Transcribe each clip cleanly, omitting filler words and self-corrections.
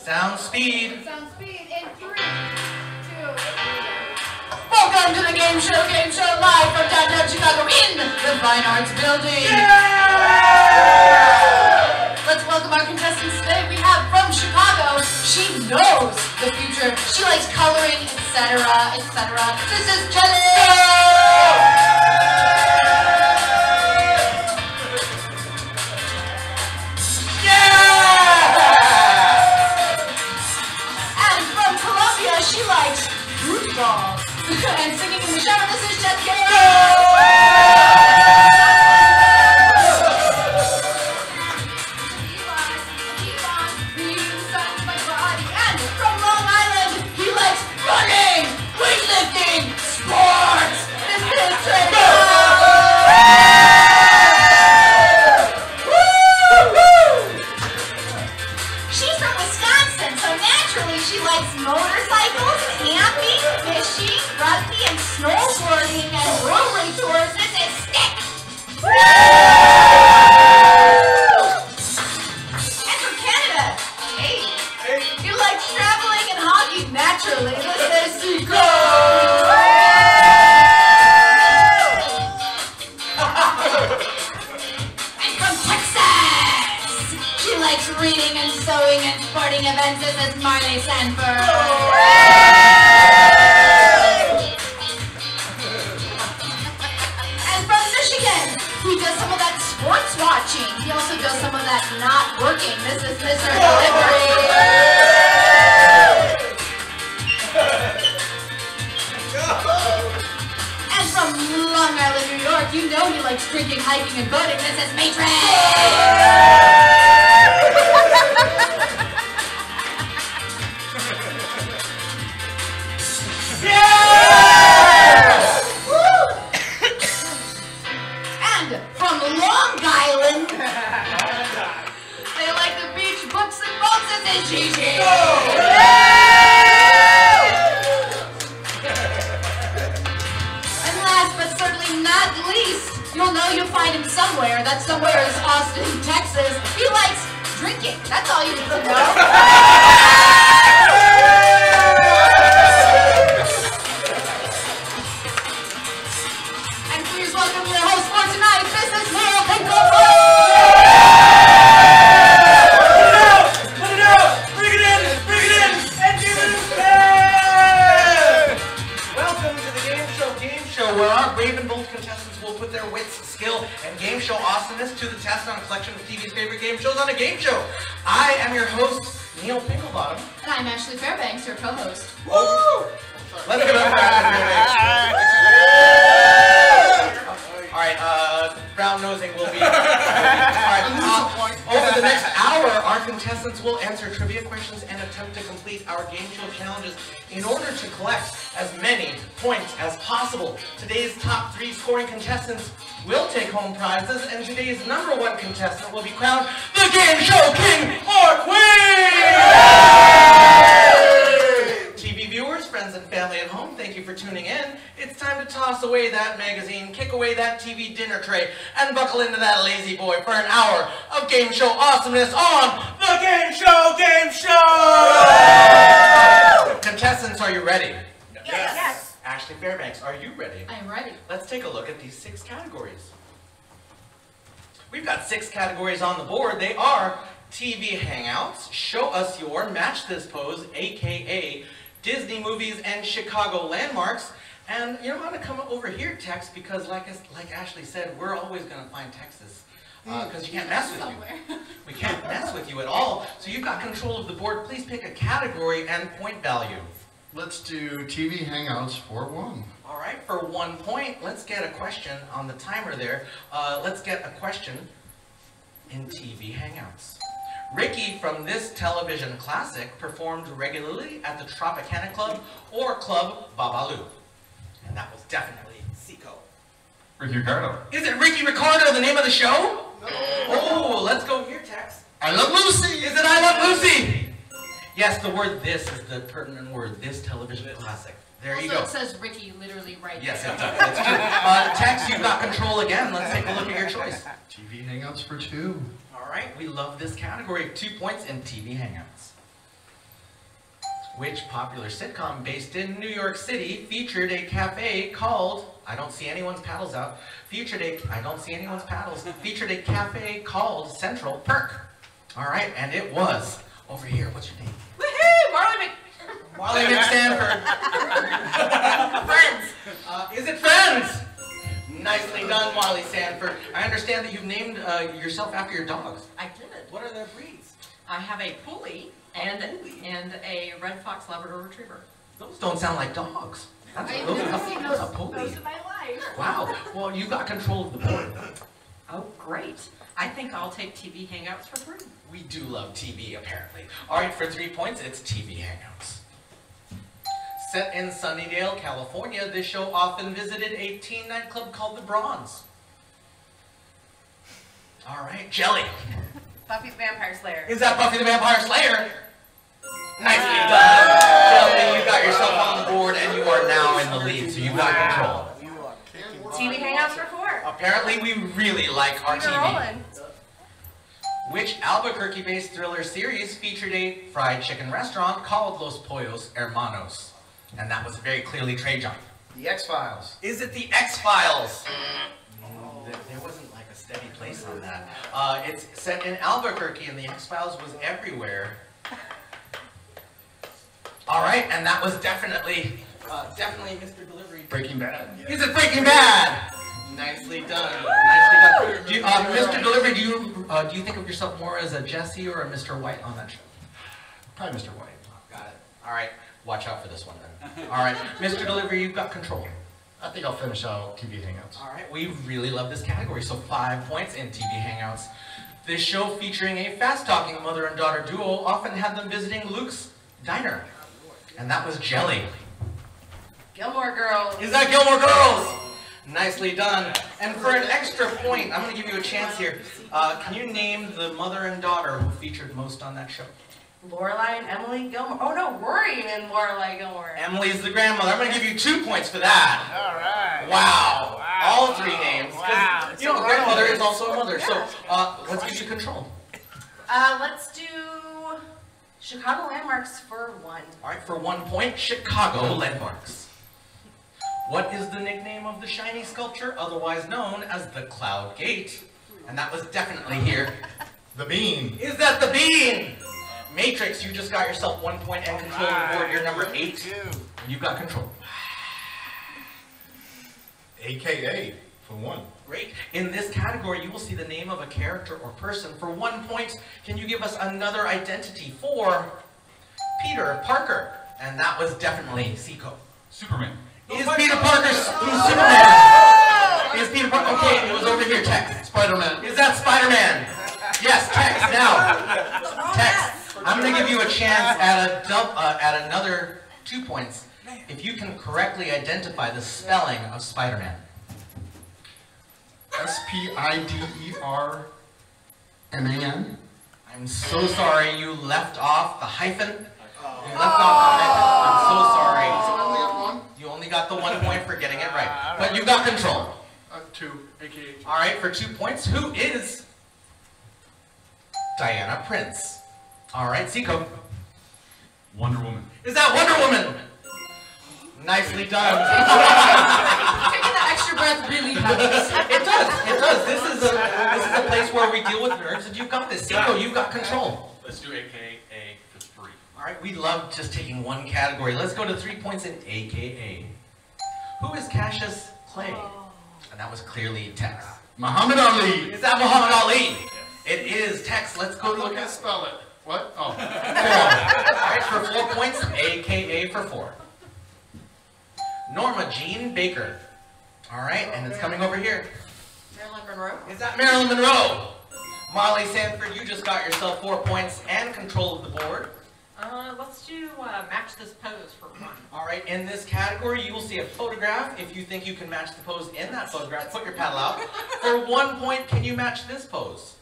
Sound speed. Sound speed in 3, 2, 1. Welcome to the Gameshow Gameshow live from downtown Chicago in the Fine Arts Building. Yeah! Let's welcome our contestants today. We have from Chicago. She knows the future. She likes coloring, etc., etc. This is Jenny. She likes fruit balls. And singing in the shower, this is Jessica. And from Long Island, he likes running, weightlifting, sports. This is Trey. She's from Wisconsin, so naturally she likes motorcycles, camping, fishing, rugby, and snowboarding, and rolling tours. This is Stick! And from Canada, hey, you like traveling and hockey naturally. This is Seco! And from Texas, she likes reading and sewing and sporting events. This is Marley Sanford. And from Michigan, he does some of that sports watching. He also does some of that not working. This is Mr. Delivery. And from Long Island, New York, you know he likes drinking, hiking, and boating. This is Matrix. And from Long Island, they like the beach, books, and boats. This is Gigi. And last but certainly not least, you'll find him somewhere. That somewhere is Austin, Texas. He likes drinking. That's all you need to know. And please welcome your host for tonight, Mrs. Neil Pinklebottom. Put it out! Bring it in! And give it a spin! Welcome to the Game Show, where our brave and bold contestants will put their wits, skill, and game show awesomeness to the test on a collection of TV's favorite game shows on a game show. I am your host, Neil Pinklebottom. And I'm Ashley Fairbanks, your co-host. Woo! Let's give it up for Ashley Fairbanks. Alright, brown nosing will be... Alright, over the next hour, our contestants will answer trivia questions and attempt to complete our game show challenges in order to collect as many points as possible. Today's top 3 scoring contestants will take home prizes, and today's #1 contestant will be crowned the Game Show King or Queen! TV viewers, friends, and family at home, thank you for tuning in. It's time to toss away that magazine, kick away that TV dinner tray, and buckle into that lazy boy for an hour of game show awesomeness on the Game Show Gameshow! Contestants, are you ready? Yes. Ashley Fairbanks, are you ready? I am ready. Let's take a look at these 6 categories. We've got 6 categories on the board. They are TV Hangouts, Show Us Your, Match This Pose, aka Disney Movies and Chicago Landmarks. And you know, I'm going to come over here, Tex, because like Ashley said, we're always going to find Texas. Because you can't mess with you. We can't mess with you at all. So you've got control of the board. Please pick a category and point value. Let's do TV Hangouts for 1. All right, for 1 point, let's get a question on the timer there. Let's get a question in TV Hangouts. Ricky from this television classic performed regularly at the Tropicana Club or Club Babalu. And that was definitely Seco. Ricky Ricardo. Is it Ricky Ricardo, the name of the show? No. Oh, let's go here, Tex. I Love Lucy. Is it I Love Lucy? Yes, the word "this" is the pertinent word. This television classic. There you go. Also, it says Ricky literally right there. Yes, it does. That's true. Tex, you've got control again. Let's take a look at your choice. TV Hangouts for 2. All right, we love this category. 2 points in TV Hangouts. Which popular sitcom based in New York City featured a cafe called, I don't see anyone's paddles out, featured a cafe called Central Perk? All right, and it was over here. What's your name? Woohoo! Marley McStanford. Friends. Is it Friends? Nicely done, Marley Sanford. I understand that you've named yourself after your dogs. I did. What are their breeds? I have a Pulley and a Red Fox Labrador Retriever. Those don't sound like dogs. That's a Pulley. Most of my life. Wow. Well, you got control of the board. Oh, great. I think I'll take TV Hangouts for 3. We do love TV, apparently. All right, for 3 points, it's TV Hangouts. Set in Sunnydale, California, this show often visited a teen nightclub called the Bronze. All right, Jelly. Buffy the Vampire Slayer. Is that Buffy the Vampire Slayer? Nicely done. Jelly, you got yourself on the board, and you are now in the lead, so you got control. TV Hangouts for 4. Apparently, we really like our We're TV. rolling. Which Albuquerque-based thriller series featured a fried chicken restaurant called Los Pollos Hermanos? And that was very clearly Trey John. The X-Files. Is it the X-Files? There wasn't like a steady place on that. It's set in Albuquerque and the X-Files was everywhere. All right, and that was definitely Mr. Delivery. Breaking Bad. Is it Breaking Bad? Nicely done. Nicely done. Do you, Mr. Delivery, do you think of yourself more as a Jesse or a Mr. White on that show? Probably Mr. White. Got it. All right. Watch out for this one then. All right. Mr. Delivery, you've got control. I think I'll finish out TV Hangouts. All right. We really love this category, so 5 points in TV Hangouts. This show featuring a fast-talking mother and daughter duo often had them visiting Luke's diner. And that was Jelly. Gilmore Girls. Is that Gilmore Girls? Nicely done. And for an extra point, I'm going to give you a chance here. Can you name the mother and daughter who featured most on that show? Lorelai and Emily Gilmore. Oh no, Rory and Lorelai Gilmore. Emily's the grandmother. I'm going to give you 2 points for that. All right. Wow. Wow. All 3 names. Wow. You know, a grandmother is also a mother. So let's give you control. Let's do Chicago Landmarks for 1. All right, for 1 point, Chicago Landmarks. What is the nickname of the shiny sculpture, otherwise known as the Cloud Gate? And that was definitely here. The Bean. Is that the Bean? Matrix, you just got yourself 1 point and control of the board. You're number 8. You've got control. AKA for 1. Great. In this category, you will see the name of a character or person. For 1 point, can you give us another identity for Peter Parker? And that was definitely Seiko. Superman. Is Peter Parker Superman? Is Peter Parker? Okay, it was over here. Tex. Spider-Man. Is that Spider-Man? Yes, Tex. Now, Tex. I'm going to give you a chance at another 2 points if you can correctly identify the spelling of Spider-Man. SPIDERMAN. I'm so sorry you left off the hyphen. You left off the hyphen. I'm so sorry. You only got the 1 point for getting it right. But you got control. 2, AKA. All right, for 2 points, who is Diana Prince? All right, Seiko. Wonder Woman. Is that Wonder Woman? Nicely done. Taking that extra breath really helps. It does. It does. This is a place where we deal with nerds, and you've got this. Seiko, you've got control. Let's do AKA for 3. All right, we love just taking one category. Let's go to 3 points in AKA. Who is Cassius Clay? And that was clearly Tex. Muhammad Ali. Is that Muhammad Ali? It is Tex. Let's go look at. Spell it. What? Oh. 4. All right, for 4 points, AKA for 4. Norma Jean Baker. All right, and it's coming over here. Marilyn Monroe. Is that Marilyn Monroe? Molly Sanford, you just got yourself 4 points and control of the board. Let's do match this pose for 1. All right, in this category, you will see a photograph. If you think you can match the pose in that photograph, put your paddle out. For 1 point, can you match this pose?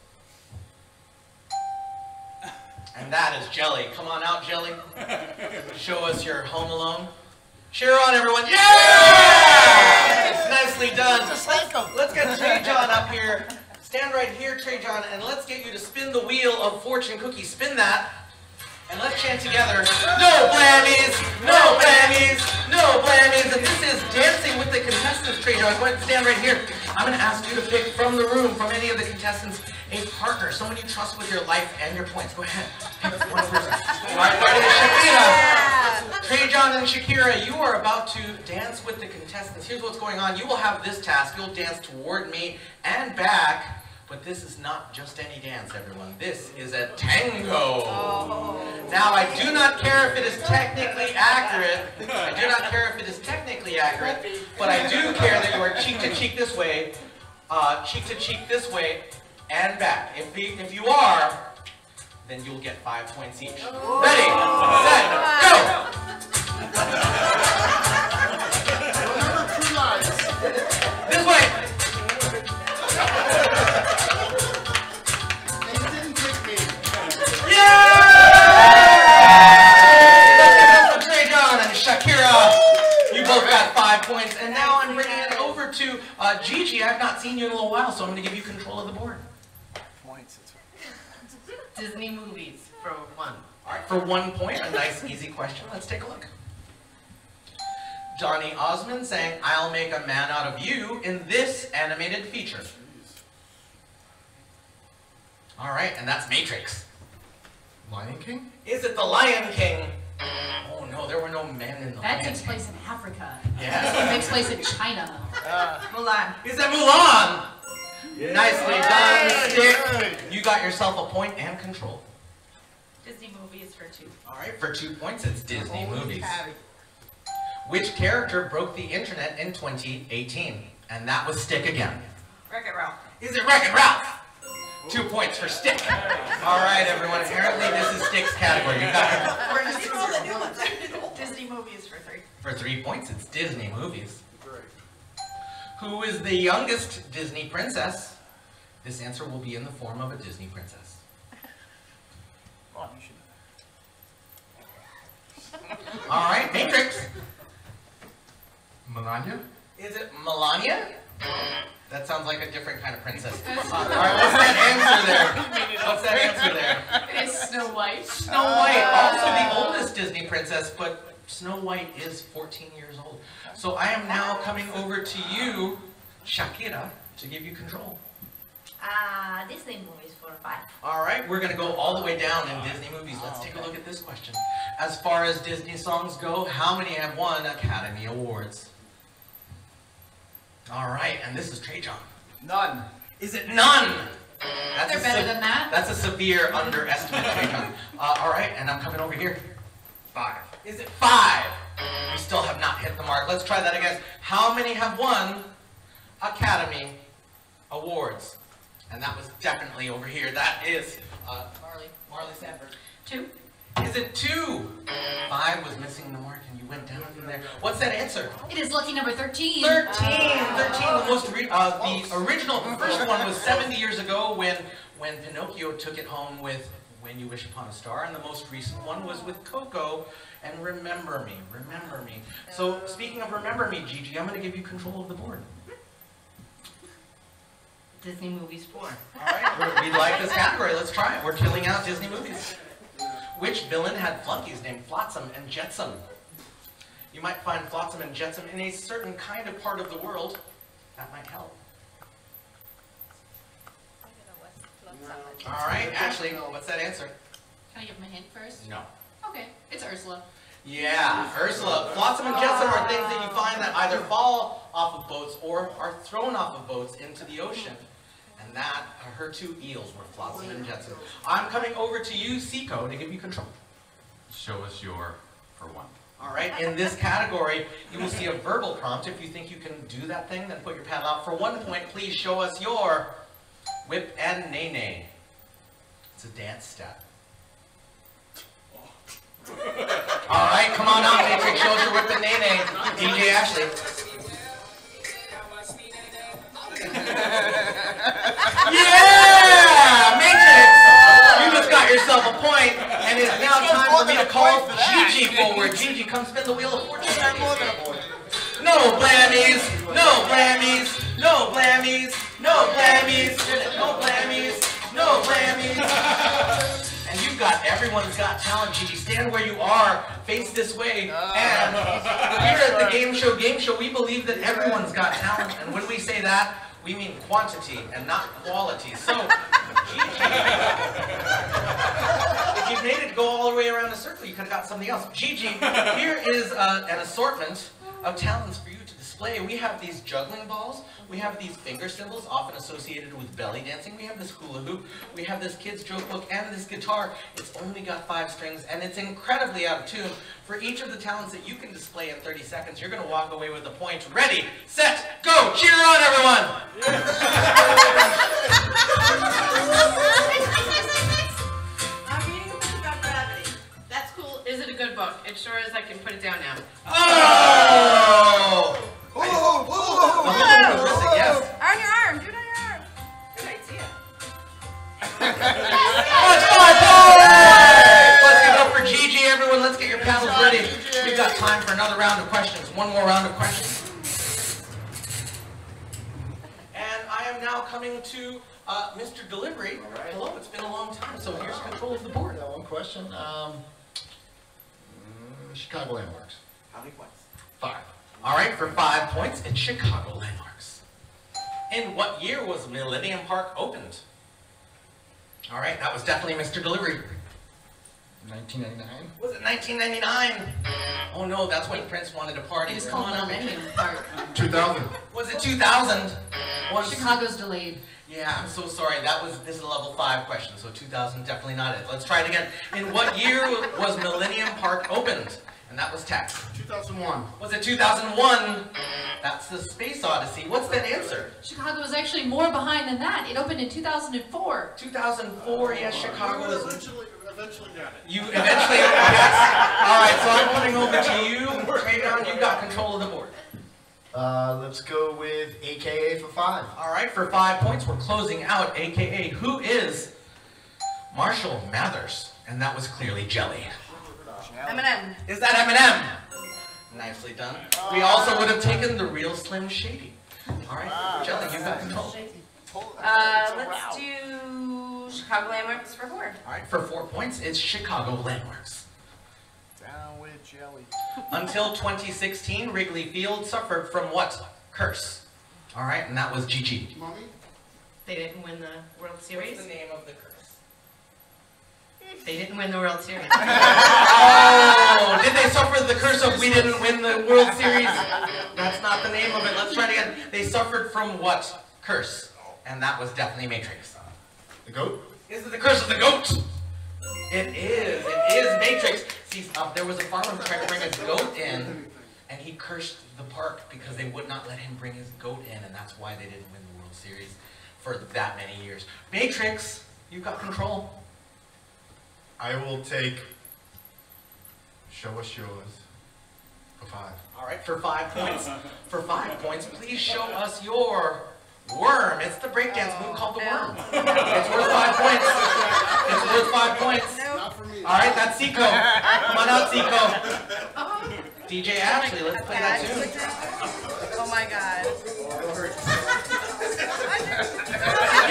And that is Jelly. Come on out, Jelly. Show us your Home Alone. Cheer on, everyone. Yeah! Nicely done. Just like them. Let's get Trey John up here. Stand right here, Trey John, and let's get you to spin the wheel of fortune cookie. Spin that. And let's chant together, no blammies, no blammies, no blammies. And this is dancing with the contestants. Trader, go ahead and stand right here. I'm going to ask you to pick from the room, from any of the contestants, a partner, someone you trust with your life and your points. Go ahead. Pick one person. All right, Shakira. Trey John and Shakira, you are about to dance with the contestants. Here's what's going on. You will have this task. You'll dance toward me and back. But this is not just any dance, everyone. This is a tango. Now, I do not care if it is technically accurate. I do not care if it is technically accurate, but I do care that you are cheek to cheek this way, and back. If you are, then you'll get 5 points each. Ready, set, go! This way. You both got 5 points, and now I'm bringing it over to Gigi. I've not seen you in a little while, so I'm going to give you control of the board. Points. Disney movies for 1. All right, for 1 point, a nice, easy question. Let's take a look. Donny Osmond saying, "I'll make a man out of you" in this animated feature. All right, and that's Matrix. Lion King? Is it the Lion King? Oh no, there were no men in the That Lion takes King. place in Africa. Yes. This one takes place in China. Mulan. Is it Mulan? Nicely done, Stick. You got yourself a point and control. Disney movies for 2. All right, for 2 points, it's Disney movies. Which character broke the internet in 2018? And that was Stick again. Wreck-It Ralph. Is it Wreck-It Ralph? 2 points for Stick. All right, everyone. Apparently, this is Stick's category. You got it. Disney movies for 3. For 3 points, it's Disney movies. Who is the youngest Disney princess? This answer will be in the form of a Disney princess. All right, Matrix. Melania? Is it Melania? That sounds like a different kind of princess. All right, what's that answer there? What's that answer there? It is Snow White. Snow White, also the oldest Disney princess, but Snow White is 14 years old. So I am now coming over to you, Shakira, to give you control. Disney movies for 5. All right, we're going to go all the way down in Disney movies. Let's take a look at this question. As far as Disney songs go, how many have won Academy Awards? All right, and this is Trey John. None. Is it none? They're better than that. That's a severe underestimate, Trey John. All right, and I'm coming over here. 5. Is it 5? We still have not hit the mark. Let's try that again. How many have won Academy Awards? And that was definitely over here. That is Marley Sanford. 2. Is it 2? 5 was missing the mark, and you went down from there. What's that answer? It is lucky number 13. 13. 13. The original, the first one was 70 years ago when Pinocchio took it home with When You Wish Upon a Star, and the most recent one was with Coco and Remember Me. Remember Me. So speaking of Remember Me, Gigi, I'm going to give you control of the board. Disney movies 4. All right, we like this category. Let's try it. We're killing out Disney movies. Which villain had flunkies named Flotsam and Jetsam? You might find Flotsam and Jetsam in a certain kind of part of the world. That might help. All right, Ashley, what's that answer? Can I give him a hint first? No. Okay, it's Ursula. Yeah, Ursula. Flotsam and Jetsam are things that you find that either fall off of boats or are thrown off of boats into the ocean. And that, her 2 eels were Flotsam and Jetsam. I'm coming over to you, Seiko, to give you control. Show us your for 1. All right, in this category, you will see a verbal prompt. If you think you can do that thing, then put your paddle out. For 1 point, please show us your whip and nay-nay. It's a dance step. All right, come on out, Matrix. Show us your whip and nay-nay. DJ Ashley. Yeah! Matrix! You just got yourself a point, and it's now time for me to call Gigi forward. Gigi, come spin the wheel of fortune. No blammies! No blammies! No blammies! No blammies! No blammies! No blammies! And you got Everyone's Got Talent. Gigi, stand where you are, face this way. And here at the Game Show we believe that everyone's got talent. And when we say that, we mean quantity and not quality. So, Gigi, if you made it go all the way around the circle, you could have got something else. Gigi, here is an assortment of talents for you to display. We have these juggling balls. We have these finger cymbals, often associated with belly dancing. We have this hula hoop. We have this kid's joke book and this guitar. It's only got 5 strings, and it's incredibly out of tune. For each of the talents that you can display in 30 seconds, you're going to walk away with a point. Ready, set, go! Cheer on, everyone! I'm reading a book about gravity. That's cool. Is it a good book? It sure is. I can put it down now. Oh! Whoa, whoa, whoa, The whoa. whole thing was missing, yes. On your arm. Do it on your arm. Good idea. That's 5 points! Let's give it up for Gigi, everyone. Let's get your paddles ready. We've got time for another round of questions. One more round of questions. And I am now coming to Mr. Delivery. All right. Hello, it's been a long time, so here's control of the board. Got one question. Chicago landmarks. How many points? 5. All right, for 5 points, it's Chicago landmarks. In what year was Millennium Park opened? All right, that was definitely Mr. Delivery. 1999. Was it 1999? Oh no, that's when Prince wanted to party. It is Come called on up. Millennium Park. 2000. Was it 2000? Chicago's delayed. Yeah, I'm so sorry. This is a level 5 question, so 2000 definitely not it. Let's try it again. In what year was Millennium Park opened? And that was text. 2001. Was it 2001? That's the Space Odyssey. What's that answer? Chicago was actually more behind than that. It opened in 2004. 2004, yes, Chicago was... Eventually got it. You eventually, yes. All right, so I'm putting over to you. Trade down, you got control of the board. Let's go with AKA for 5. All right, for 5 points, we're closing out AKA. Who is Marshall Mathers? And that was clearly Jelly. M&M. Is that M&M? Nicely done. We also would have taken the real Slim Shady. All right, Jelly, you got control. Let's do Chicago landmarks for 4. All right, for 4 points, it's Chicago landmarks. Down with Jelly. Until 2016, Wrigley Field suffered from what? Curse. All right, and that was GG. Mommy? They didn't win the World Series. What's the name of the curse? They didn't win the World Series. Oh, did they suffer the curse of we didn't win the World Series? That's not the name of it. Let's try it again. They suffered from what curse? And that was definitely Matrix. The goat? Is it the curse of the goat? It is. It is Matrix. See, there was a farmer who tried to bring his goat in, and he cursed the park because they would not let him bring his goat in, and that's why they didn't win the World Series for that many years. Matrix, you got control. I will take Show Us Yours for 5. All right, for 5 points. For 5 points, please show us your worm. It's the breakdance move called the worm. It's worth 5 points. It's worth 5 points. Not for me. All right, that's Zico. Come on out, Zico. DJ Ashley, let's play that tune. Oh my God.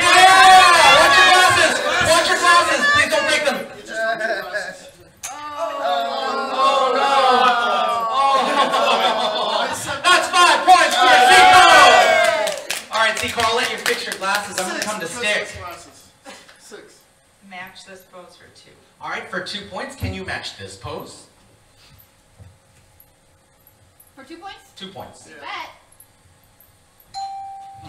Yeah! Watch your glasses! Watch your glasses! Please don't break them. Oh no! Oh. That's 5 points for Zico! All right, Zico, I'll let you fix your glasses. I'm gonna come to stick. 6. Match this pose for 2. All right, for 2 points, can you match this pose? For 2 points? 2 points. Bet.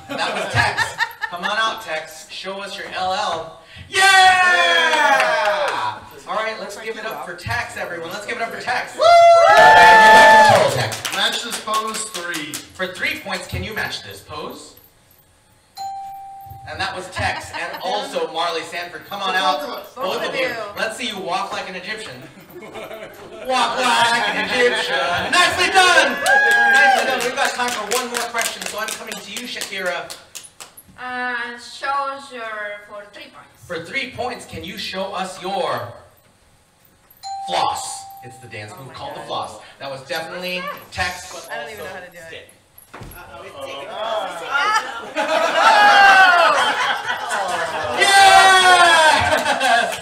That was Tex. Come on out, Tex. Show us your LL. Yeah! All right, let's give it up for Tex, everyone. Let's give it up for Tex. Woo! And you got control, Tex. Match this pose 3. For 3 points, can you match this pose? And that was Tex, and also Marley Sanford. Come on out, both of you. Let's see you walk like an Egyptian. Walk like an Egyptian. Nicely done! Nicely done. We've got time for one more question, so I'm coming to you, Shakira. Shows your for 3 points. For 3 points, can you show us your floss? It's the dance move called the floss. That was definitely Tex, but I don't even know also how to do it. stick. Yes!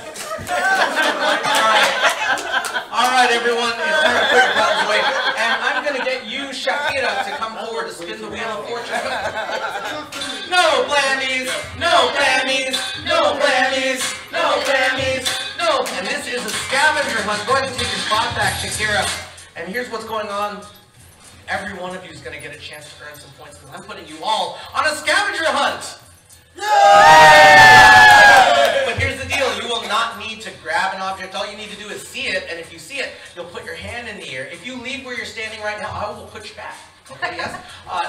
is a scavenger hunt. Go ahead and take your spot back, Shakira. And here's what's going on. Every one of you is going to get a chance to earn some points because I'm putting you all on a scavenger hunt. But here's the deal. You will not need to grab an object. All you need to do is see it. And if you see it, you'll put your hand in the air. If you leave where you're standing right now, I will put you back. Okay, yes?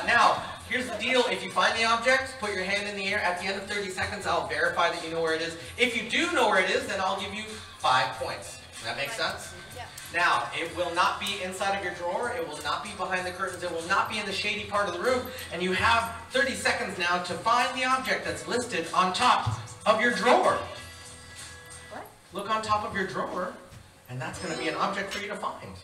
Now, here's the deal. If you find the object, put your hand in the air. At the end of 30 seconds, I'll verify that you know where it is. If you do know where it is, then I'll give you 5 points. Does that make sense? Yeah. Now, it will not be inside of your drawer. It will not be behind the curtains. It will not be in the shady part of the room. And you have 30 seconds now to find the object that's listed on top of your drawer. What? Look on top of your drawer, and that's going to be an object for you to find.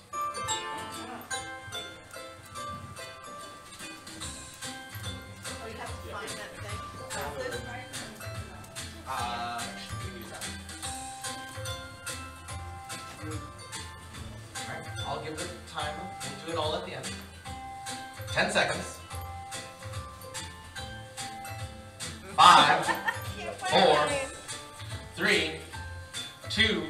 I'll give the timer. We'll do it all at the end. 10 seconds. 5, 4, 3, 2,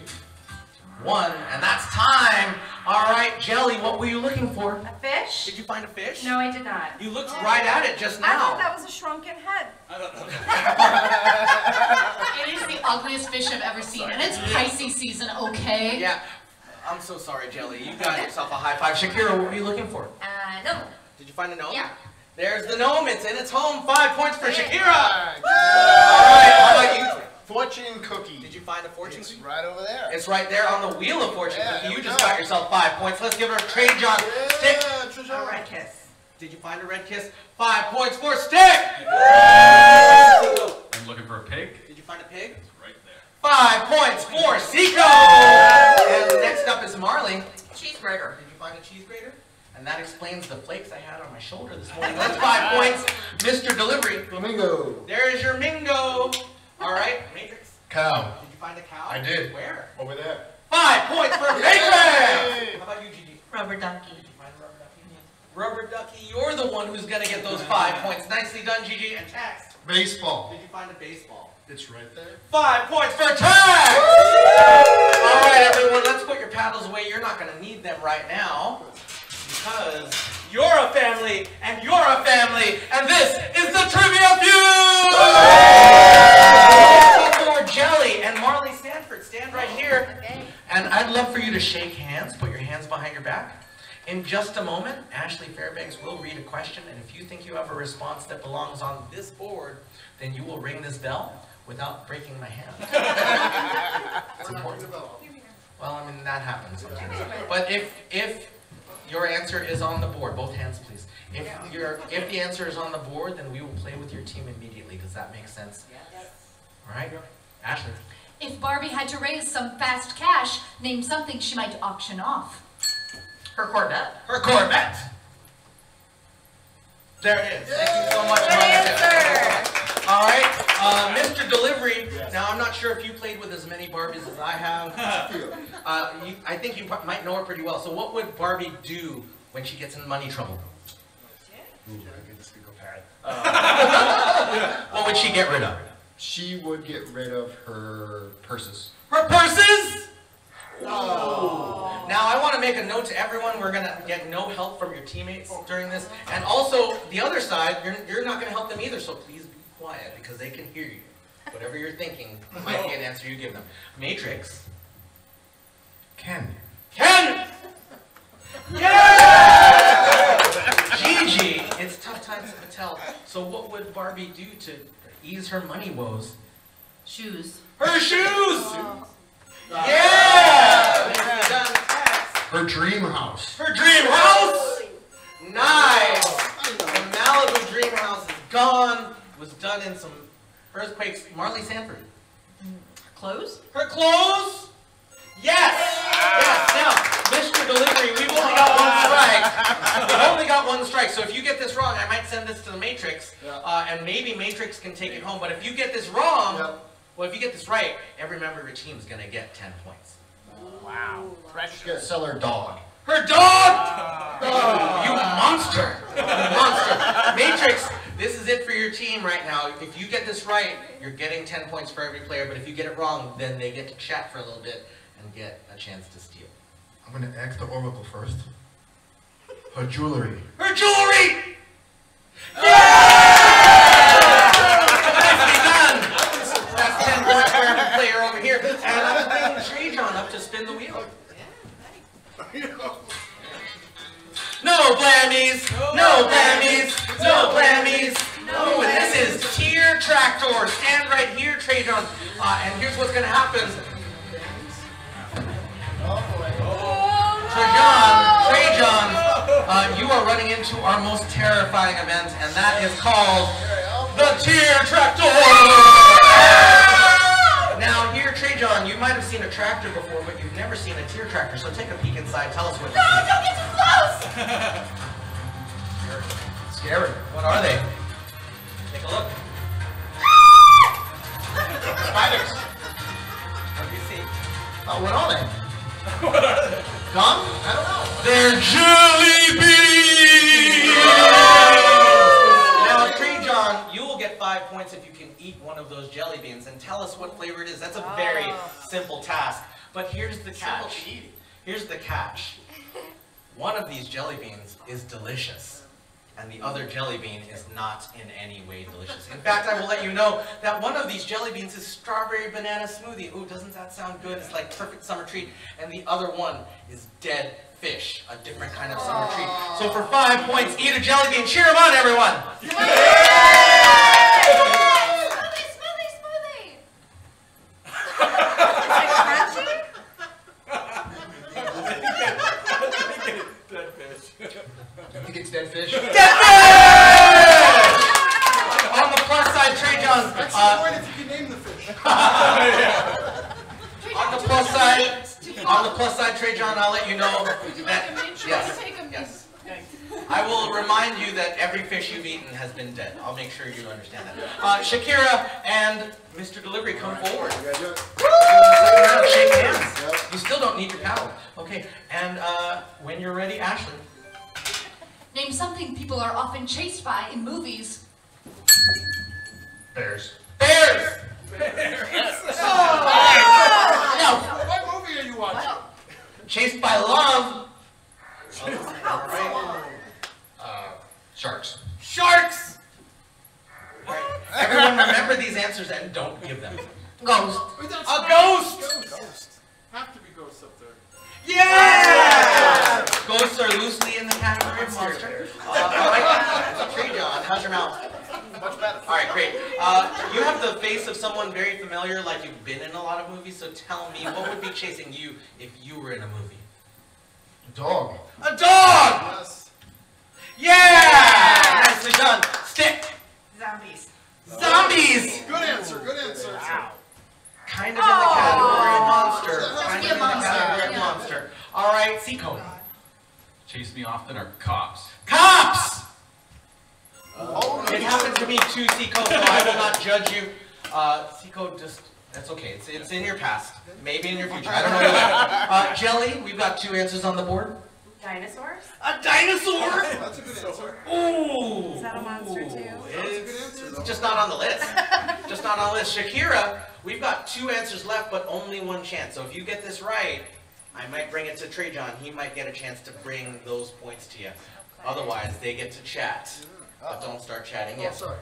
1, and that's time. All right, Jelly, what were you looking for? A fish? Did you find a fish? No, I did not. You looked right at it just now. I thought that was a shrunken head. I don't know. It is the ugliest fish I've ever seen, and it's Pisces season, okay? Yeah. I'm so sorry, Jelly. You got yourself a high five. Shakira, what were you looking for? No. Did you find a gnome? Yeah. There's the gnome. It's in its home. 5 points for Shakira. Alright. All right, how about you? Fortune cookie. Did you find a fortune It's cookie? right over there. It's right there on the wheel of fortune Yeah, cookie. You there we just go. got yourself 5 points. Let's give her a trade, John. Stick. Trisha. A red kiss. Did you find a red kiss? 5 points for Stick. I'm looking for a pig. Did you find a pig? It's right there. 5 points for Seiko. And next up is Marley. Cheese grater. Did you find a cheese grater? And that explains the flakes I had on my shoulder this morning. That's 5 points. Mr. Delivery. Flamingo. There's your Mingo. All right, Matrix. Cow. Did you find a cow? I did. Where? Over there. 5 points for Matrix. Yay! How about you, Gigi? Rubber ducky. Did you find a rubber ducky? Rubber ducky, you're the one who's gonna get those 5 points. Nicely done, Gigi. And Tax. Baseball. Did you find a baseball? It's right there. 5 points for Tax. All right, everyone, let's put your paddles away. You're not gonna need them right now because you're a family, and you're a family, and this is the Trivia Feud! For Jelly and Marley Sanford, stand right here. Okay. And I'd love for you to shake hands, put your hands behind your back. In just a moment, Ashley Fairbanks will read a question, and if you think you have a response that belongs on this board, then you will ring this bell without breaking my hand. It's important. Well, I mean, that happens sometimes. But if your answer is on the board, both hands please. If the answer is on the board, then we will play with your team immediately. Does that make sense? Yes. All right, Ashley. If Barbie had to raise some fast cash, name something she might auction off. Her Corvette. Her Corvette. There it is. Thank you so much, Good Marley. answer. All right, Mr. Delivery. Now, I'm not sure if you played with as many Barbies as I have. I think you might know her pretty well. So what would Barbie do when she gets in money trouble? What would she get rid of? She would get rid of her purses. Her purses? Oh. Now, I want to make a note to everyone. We're going to get no help from your teammates during this. And also, the other side, you're not going to help them either, so please be quiet because they can hear you. Whatever you're thinking might be an answer you give them. Matrix. Ken. Ken! Yeah! Gigi, it's tough times at Mattel. So what would Barbie do to ease her money woes? Shoes. Her shoes! Yeah! Nicely done, Tex. Her dream house. Her dream house! Nice! The Malibu dream house is gone. It was done in some earthquakes. Marley Sanford. Clothes? Her clothes? Yes! Yes! Now, Mr. Delivery, we've only got one strike. We've only got one strike, so if you get this wrong, I might send this to the Matrix, and maybe Matrix can take it home. But if you get this wrong, well, if you get this right, every member of your team is going to get 10 points. Wow. She's gonna sell her dog. Her dog! You monster! You monster! Matrix, this is it for your team right now. If you get this right, you're getting 10 points for every player, but if you get it wrong, then they get to chat for a little bit, and get a chance to steal. I'm gonna ask the Oracle first. Her jewelry. Her jewelry! Yeah! Nicely done! That's 10 points for every player over here. And I'm bringing Trey John up to spin the wheel. No blammies! No blammies! No blammies! Oh, and this is Tier Tractor. Stand right here, Trey John. And here's what's gonna happen. Trey John, you are running into our most terrifying event, and that is called the Tier Tractor! Now here, Trey John, you might have seen a tractor before, but you've never seen a tier tractor, so take a peek inside. Tell us what No, don't get too close! Scary. What are they? Take a look. Spiders. What do you see? Oh, what are they? Gum? I don't know. They're jelly beans! Now, Trey John, you will get 5 points if you can eat one of those jelly beans and tell us what flavor it is. That's a very simple task. But here's the catch. Here's the catch. One of these jelly beans is delicious, and the other jelly bean is not in any way delicious. In fact, I will let you know that one of these jelly beans is strawberry banana smoothie. Ooh, doesn't that sound good? It's like perfect summer treat. And the other one is dead fish, a different kind of summer treat. So for 5 points, eat a jelly bean. Cheer them on, everyone! I think it's dead fish. Dead fish! On the plus side, Trey John. That's the point if you can name the fish. On the plus side, Trey John, I'll let you know that yes. I will remind you that every fish you've eaten has been dead. I'll make sure you understand that. Shakira and Mr. Delivery, come forward. Shake hands. You still don't need your paddle. Okay, and when you're ready, Ashley. Name something people are often chased by in movies. Bears. Bears! No. What movie are you watching? Chased by love. Sharks. Sharks! Right. Everyone remember these answers and don't give them. Ghost. A ghost! Ghost. Have to be ghosts up there. Yeah! Ghosts are loosely in the category of monster. Trey John, how's your mouth? Much better. All right, great. You have the face of someone very familiar, like you've been in a lot of movies, so tell me, what would be chasing you if you were in a movie? A dog. A dog! Yes. Yeah! Nicely done. Stick. Zombies. Zombies! Good answer. Good answer. Wow. Kind of in the category of monster. Let's Kind be of a in the monster. category of monster. All right, Seacone. Chase me often are cops. Cops! It happened to me too, Seacone, so I will not judge you. Seacone, just, that's okay. It's in your past. Maybe in your future. I don't know. Jelly, we've got 2 answers on the board. Dinosaurs? A dinosaur? That's a good answer. Ooh. Is that a monster too? It's just not on the list. Just not on the list. Shakira, we've got 2 answers left, but only 1 chance. So if you get this right, I might bring it to Trey John. He might get a chance to bring those points to you. Otherwise, they get to chat. But don't start chatting yet. sorry.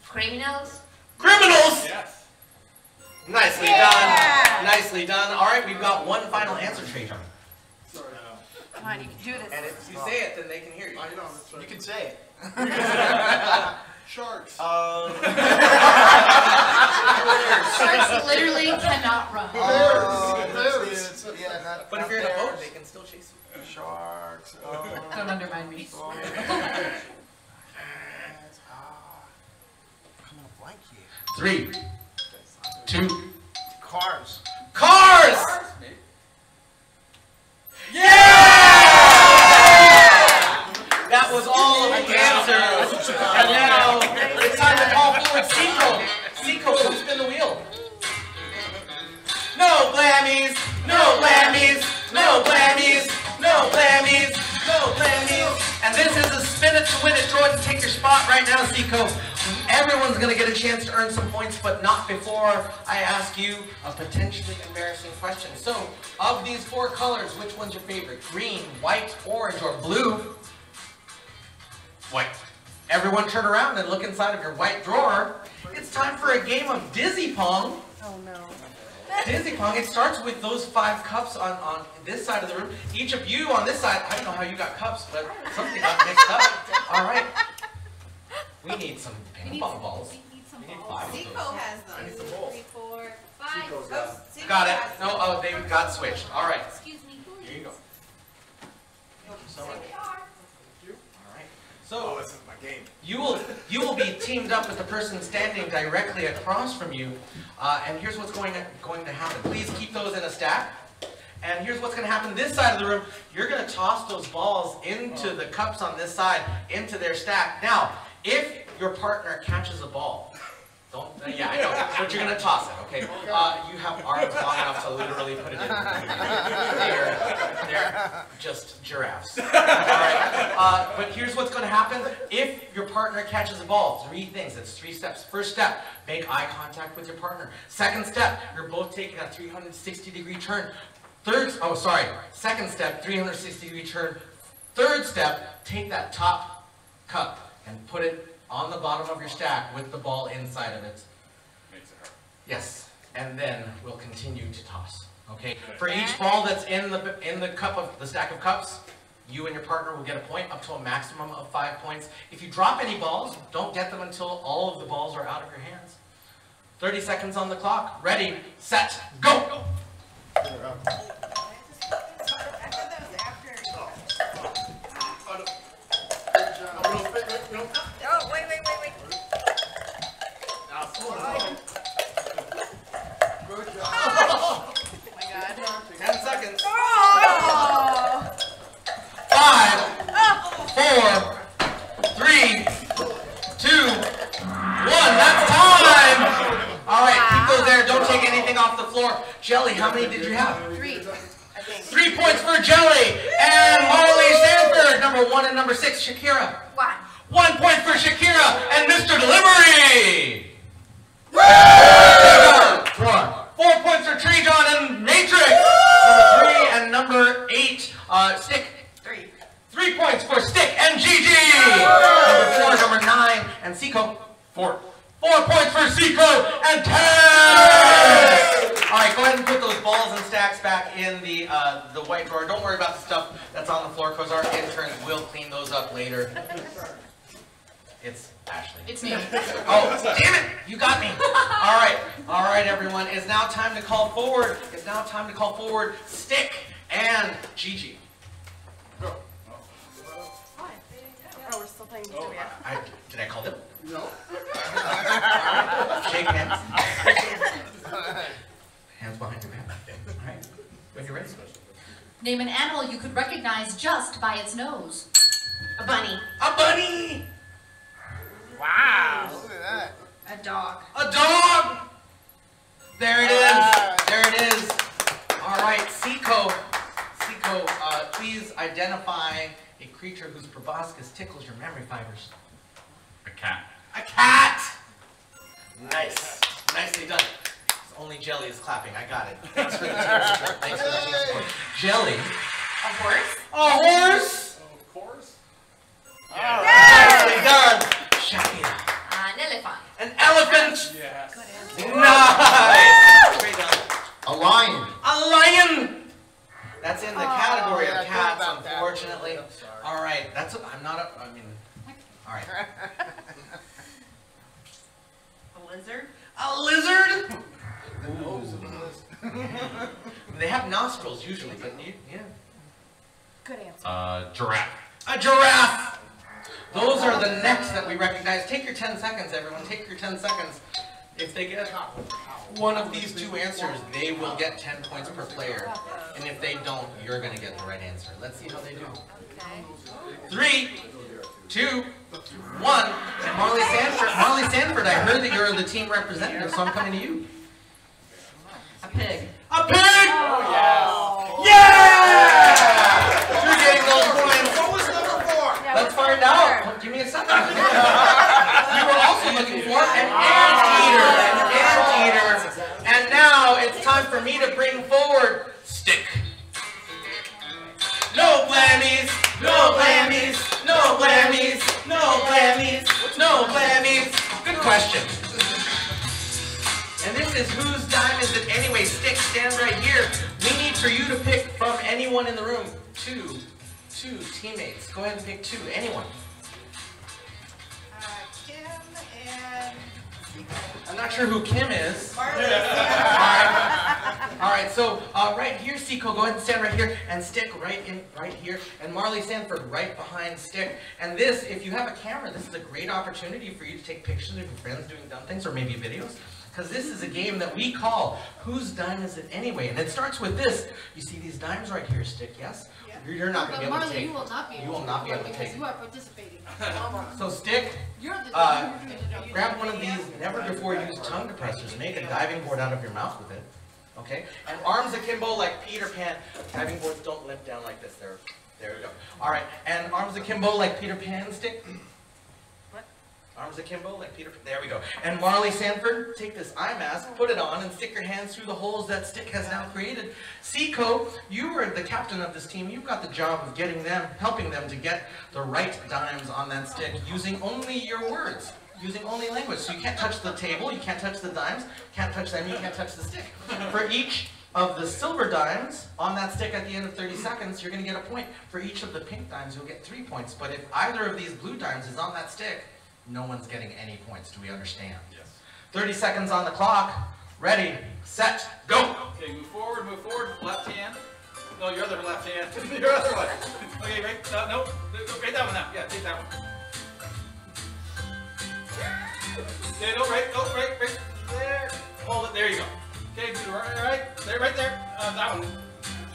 Criminals? Criminals! Yes. Nicely done. Nicely done. All right, we've got 1 final answer, Trey John. Sorry. Come on, you can do this. And if you say it, then they can hear you. I know. That's right. You can say it. Sharks. Sharks literally cannot run. Bears. But if you're in a boat, they can still chase you. Sharks. Don't undermine me. Coming up blank here. 3, 2, Cars. cars! Yeah! That was all of the answers. And now it's time to call forward Seco. Seco, come spin the wheel. No blammies, no blammies, no blammies, no blammies, no blammies. And this is a spin it to win it. Jordan, take your spot right now, Seco. Whenever Everyone's going to get a chance to earn some points, but not before I ask you a potentially embarrassing question. So, of these 4 colors, which one's your favorite? Green, white, orange, or blue? White. Everyone turn around and look inside of your white drawer. It's time for a game of Dizzy Pong. Oh no. Dizzy Pong, it starts with those 5 cups on this side of the room. Each of you on this side, I don't know how you got cups, but something got mixed up. All right. We need some ping pong balls. We need some We need balls. 5 of Zico those. has I need them. some balls. 3, 4, 5. Zico's Oh, got Zico Got it. has No, them. oh, they got switched. All right. Excuse me. Here you go. Thank you so much. All right. Oh, So this is my game. you will be teamed up with the person standing directly across from you, and here's what's going to happen. Please keep those in a stack. And here's what's going to happen this side of the room. You're going to toss those balls into the cups on this side, into their stack. Now, if your partner catches a ball, don't, yeah, I know, but you're going to toss it, okay? You have arms long enough to literally put it in. They're just giraffes. All right, but here's what's going to happen. If your partner catches a ball, 3 things. It's 3 steps. First step, make eye contact with your partner. Second step, you're both taking a 360-degree turn. Second step, 360-degree turn. Third step, take that top cup and put it on the bottom of your stack with the ball inside of it. Makes it hurt. Yes, and then we'll continue to toss. Okay. For each ball that's in the stack of cups, you and your partner will get a point, up to a maximum of 5 points. If you drop any balls, don't get them until all of the balls are out of your hands. 30 seconds on the clock. Ready, set, go! I thought that was after. Oh, wait. Good job. Oh my god. 10 seconds. Oh! 5, 4, 3, 2, 1. That's time! All right, keep those there. Don't take anything off the floor. Jelly, how many did you have? 3, I think. 3 points for Jelly. And Molly Sanford, number 1 and number 6, Shakira. 1. 1 point for Shakira and Mr. Delivery. 4 points for Tree John and Matrix. Number 3 and number 8, Stick. 3. 3 points for Stick and Gigi. Number 4, number 9, and Seiko. 4. 4 points for Seiko and Tess. All right, go ahead and put those balls and stacks back in the white drawer. Don't worry about the stuff that's on the floor because our interns will clean those up later. It's Ashley. It's me. Oh, damn it! You got me. All right, everyone. It's now time to call forward. It's now time to call forward Stick and Gigi. Go. Oh, we're still playing Oh, Victoria. Did I call them? No. Shake hands. Hands behind your back. All right. When you're ready. Name an animal you could recognize just by its nose. A bunny. A bunny. Wow. Look at that. A dog. A dog. There it is. There it is. All right, Seiko. Seiko, please identify a creature whose proboscis tickles your memory fibers. A cat. A cat! Nice. Nicely done. Only Jelly is clapping. I got it. Thanks for the team support. Thanks for the team support. Jelly. A horse. A horse! Of course. Nicely done. Shakira. An elephant. An elephant! Yes. Nice! Great done. A lion. A lion! That's in the category yeah, of I thought cats, about that. unfortunately. I'm sorry. All right. That's. I'm not. I mean. All right. A lizard. A lizard? They have nostrils usually, but yeah. Good answer. Giraffe. A giraffe! Those are the necks that we recognize. Take your 10 seconds, everyone. Take your 10 seconds. If they get one of these 2 answers, they will get 10 points per player. And if they don't, you're going to get the right answer. Let's see how they do. Okay. 3, 2, 1. And Marley Sanford, I heard that you're the team representative, so I'm coming to you. A pig. A pig! Oh. Yeah! You're getting those points. What was number 4? Yeah, Let's what's find the out. number? Give me a second. You were also looking for to bring forward stick. No blammies, no blammies, no blammies, no blammies, no blammies. Good question. And this is whose dime is it anyway? Stick, stand right here. We need for you to pick from anyone in the room. Two teammates. Go ahead and pick two. Anyone. Kim and... I'm not sure who Kim is. Marley. All right, so right here, Seiko, go ahead and stand right here, and Stick right here, and Marley Sanford right behind Stick. And this, if you have a camera, this is a great opportunity for you to take pictures of your friends doing dumb things, or maybe videos, because this is a game that we call Whose Dime Is It Anyway? And it starts with this. You see these dimes right here, Stick, yes? Yeah. You're not going to be able to take. You will not be able to. You will not be able to because take. you are participating. So Stick, You're the, grab one of these never-before-used tongue depressors. Make a diving board out of your mouth with it. Okay? And arms akimbo like Peter Pan. Diving boards don't limp down like this. There we go. All right. And arms akimbo like Peter Pan, Stick. What? Arms akimbo like Peter Pan. There we go. And Marley Sanford, take this eye mask, put it on, and stick your hands through the holes that Stick has now created. Seiko, you are the captain of this team. You've got the job of helping them to get the right dimes on that stick using only your words. Using only language. So you can't touch the table, you can't touch the dimes, can't touch them, you can't touch the stick. For each of the silver dimes on that stick at the end of 30 seconds, you're going to get a point. For each of the pink dimes, you'll get 3 points. But if either of these blue dimes is on that stick, no one's getting any points. Do we understand? Yes. 30 seconds on the clock. Ready, set, go! Okay, move forward, left hand. No, your other left hand. Your other one. Okay, right, no, right that one now. Yeah, take that one. Okay, no, right there. Hold it, there you go. Okay, right there. That one.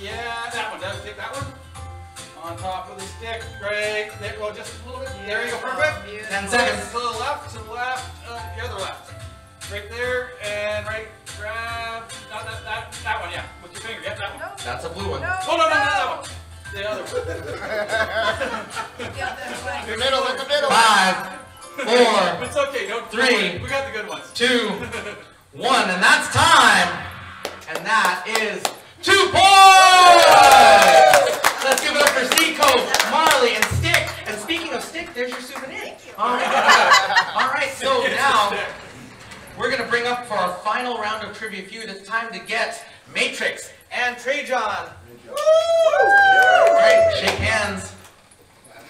Yeah, that one. Take that one. On top of the stick, right there. Well, just a little bit. There you go, perfect. 10 seconds. To the left, the other left. Right there, and right, grab, that one, yeah. With your finger, yeah, that one. That's a blue one. Oh, no, that one. The other one. The middle, in the middle. 5, 4, It's okay, don't 3, worry. We got the good ones. 2, 1, and that's time. And that is 2 points. Let's give it up for Seiko, Marley, and Stick. And speaking of Stick, there's your souvenir. All right, so now we're going to bring up for our final round of Trivia Feud. It's time to get Matrix and Trajan. All right, shake hands.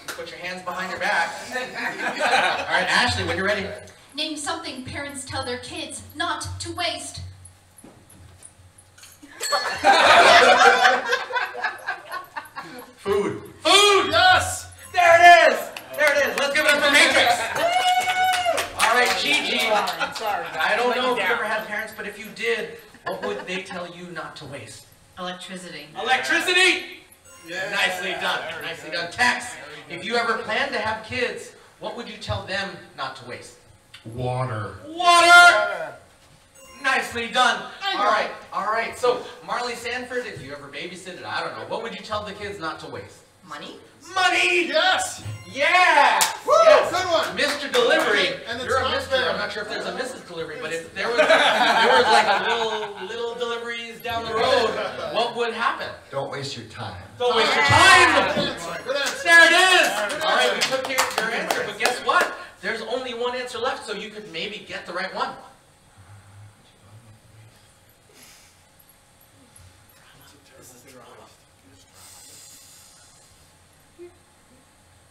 Put your hands behind your back. All right, Ashley, when you're ready. Name something parents tell their kids not to waste. Food. Food! Yes! There it is! There it is. Let's give it up for Matrix. All right, Gigi. I don't know if you ever had parents, but if you did, what would they tell you not to waste? Electricity. Electricity! Yeah. Nicely done. Nicely done. Tex, if you ever plan to have kids, what would you tell them not to waste? Water. Water! Nicely done. All right. So, Marley Sanford, if you ever babysitted, I don't know, what would you tell the kids not to waste? Money? Money! Yes! Yeah! Woo! Yes. Good one! Mr. Delivery. And it's You're a not Mr. fair. I'm not sure if there's a Mrs. Delivery, but if there was like little deliveries down the road, what would happen? Don't waste your time. Don't waste your time! Good answer. There it is! All right, we took your answer, but guess what? There's only one answer left, so you could maybe get the right one.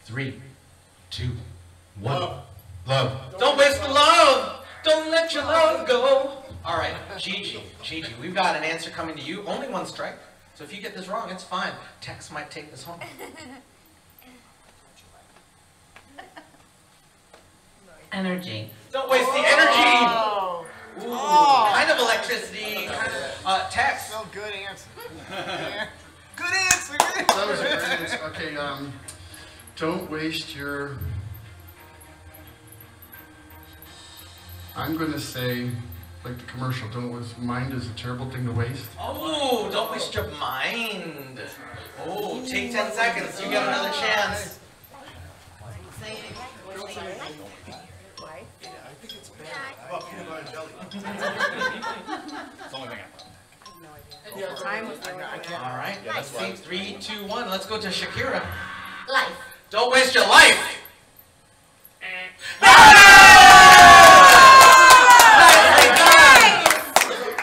Three, 2, 1. Love. Don't waste the love! Don't let your love go! All right, Gigi, we've got an answer coming to you. Only one strike. So if you get this wrong, it's fine. Tex might take this home. Energy. Don't waste the energy! Ooh, kind of electricity. Tex. No, good answer. Good answer. That was a great answer. Okay, don't waste your... I'm going to say, like the commercial, don't waste, mind is a terrible thing to waste. Oh, don't waste your mind. Oh, take 10 seconds. You got another chance. It's the only thing I thought. Time was I can't. All right. Let's see. 3, 2, 1. Let's go to Shakira. Life. Don't waste your life.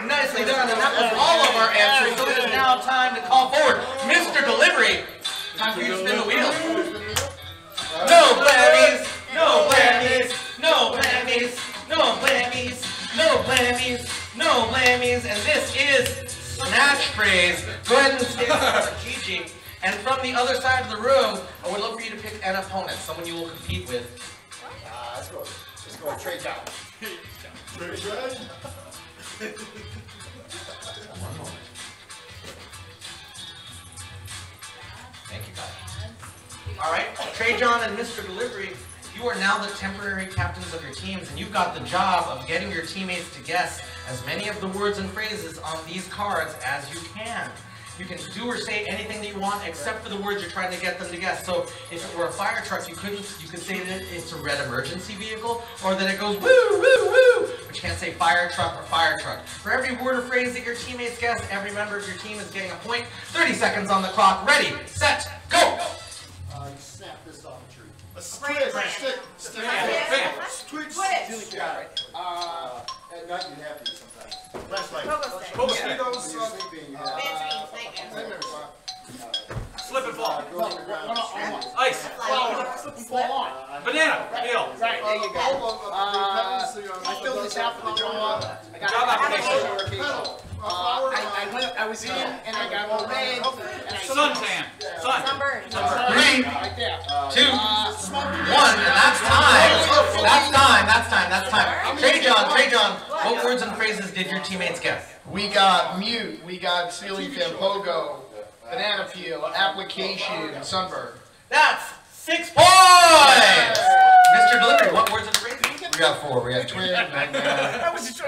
Nicely done. And that was all of our answers. So it is now time to call forward Mr. Delivery. Time for you to spin the wheel. No blammies. No blammies. No blammies. No blammies. No blammies. No blammies. And this is Snatch Phrase. Go ahead and stand for Gigi. And from the other side of the room, I would love for you to pick an opponent, someone you will compete with. Let's go with Trey Down. One moment. Thank you, guys. All right, Trey John and Mr. Delivery, you are now the temporary captains of your teams, and you've got the job of getting your teammates to guess as many of the words and phrases on these cards as you can. You can do or say anything that you want except for the words you're trying to get them to guess. So if it were a fire truck, you could say that it's a red emergency vehicle or that it goes woo, woo, woo. But you can't say fire truck or fire truck. For every word or phrase that your teammates guess, every member of your team is getting a point. 30 seconds on the clock. Ready, set, go! Snap this off a tree. A Stick. stick. Twitch. At night you have these sometimes. Flashlight. Pogo stick. Sleeping, you have. Slip and fall. Ice. Slip and fall on. Banana. Peel. Right, there you go. I filled this out for the job. I got Job application. I was in and I got all red. And I Suntan. Sun. Sunburn. 3, 2, 1, Right there. and that's time. That's time. Trey John, what words and phrases did your teammates guess? We got mute, we got ceiling fan, pogo, banana peel, application, sunburn. That's 6 points! Mr. Delivery, what words and phrases? We got 4. We got twin, magna,